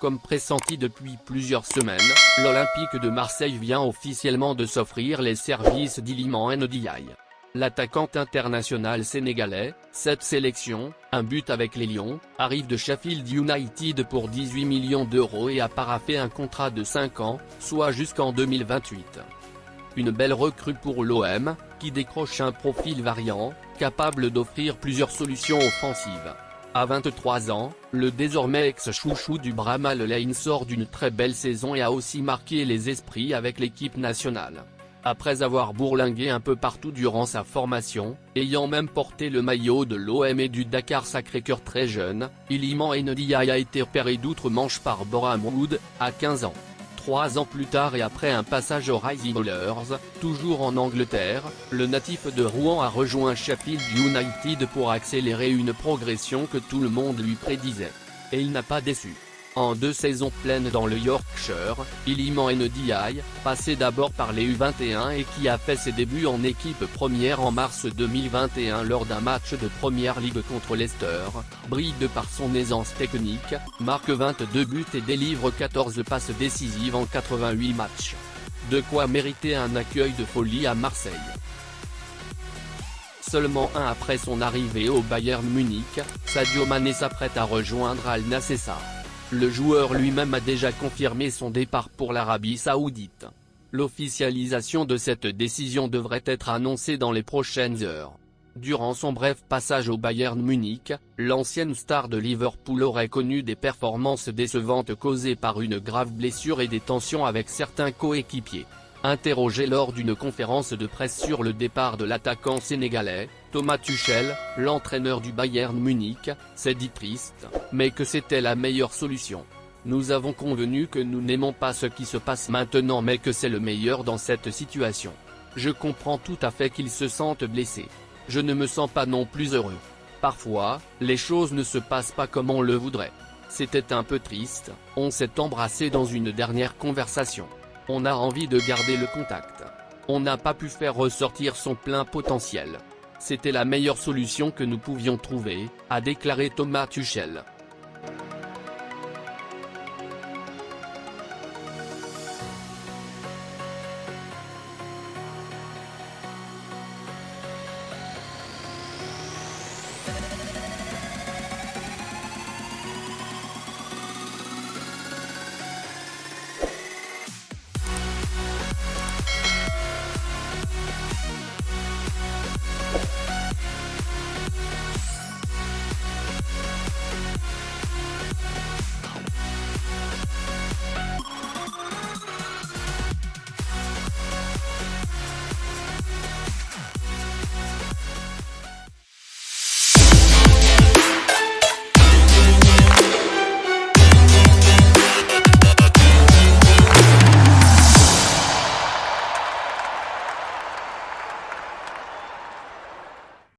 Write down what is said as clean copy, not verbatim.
Comme pressenti depuis plusieurs semaines, l'Olympique de Marseille vient officiellement de s'offrir les services d'Iliman Ndiaye. L'attaquant international sénégalais, 7 sélections, un but avec les Lions, arrive de Sheffield United pour 18 millions d'euros et a paraphé un contrat de 5 ans, soit jusqu'en 2028. Une belle recrue pour l'OM, qui décroche un profil variant, capable d'offrir plusieurs solutions offensives. À 23 ans, le désormais ex-chouchou du Bramall Lane sort d'une très belle saison et a aussi marqué les esprits avec l'équipe nationale. Après avoir bourlingué un peu partout durant sa formation, ayant même porté le maillot de l'OM et du Dakar Sacré-Cœur très jeune, Iliman Ndiaye a été repéré d'outre-Manche par Boreham Wood, à 15 ans. 3 ans plus tard et après un passage aux Rising Rollers, toujours en Angleterre, le natif de Rouen a rejoint Sheffield United pour accélérer une progression que tout le monde lui prédisait. Et il n'a pas déçu. En 2 saisons pleines dans le Yorkshire, Iliman Ndiaye, passé d'abord par les U21 et qui a fait ses débuts en équipe première en mars 2021 lors d'un match de Première Ligue contre Leicester, brille de par son aisance technique, marque 22 buts et délivre 14 passes décisives en 88 matchs. De quoi mériter un accueil de folie à Marseille. Seulement un après son arrivée au Bayern Munich, Sadio Mané s'apprête à rejoindre Al Nassr. Le joueur lui-même a déjà confirmé son départ pour l'Arabie Saoudite. L'officialisation de cette décision devrait être annoncée dans les prochaines heures. Durant son bref passage au Bayern Munich, l'ancienne star de Liverpool aurait connu des performances décevantes causées par une grave blessure et des tensions avec certains coéquipiers. Interrogé lors d'une conférence de presse sur le départ de l'attaquant sénégalais, Thomas Tuchel, l'entraîneur du Bayern Munich, s'est dit triste, mais que c'était la meilleure solution. Nous avons convenu que nous n'aimons pas ce qui se passe maintenant mais que c'est le meilleur dans cette situation. Je comprends tout à fait qu'il se sente blessé. Je ne me sens pas non plus heureux. Parfois, les choses ne se passent pas comme on le voudrait. C'était un peu triste, on s'est embrassé dans une dernière conversation. On a envie de garder le contact. On n'a pas pu faire ressortir son plein potentiel. C'était la meilleure solution que nous pouvions trouver, a déclaré Thomas Tuchel.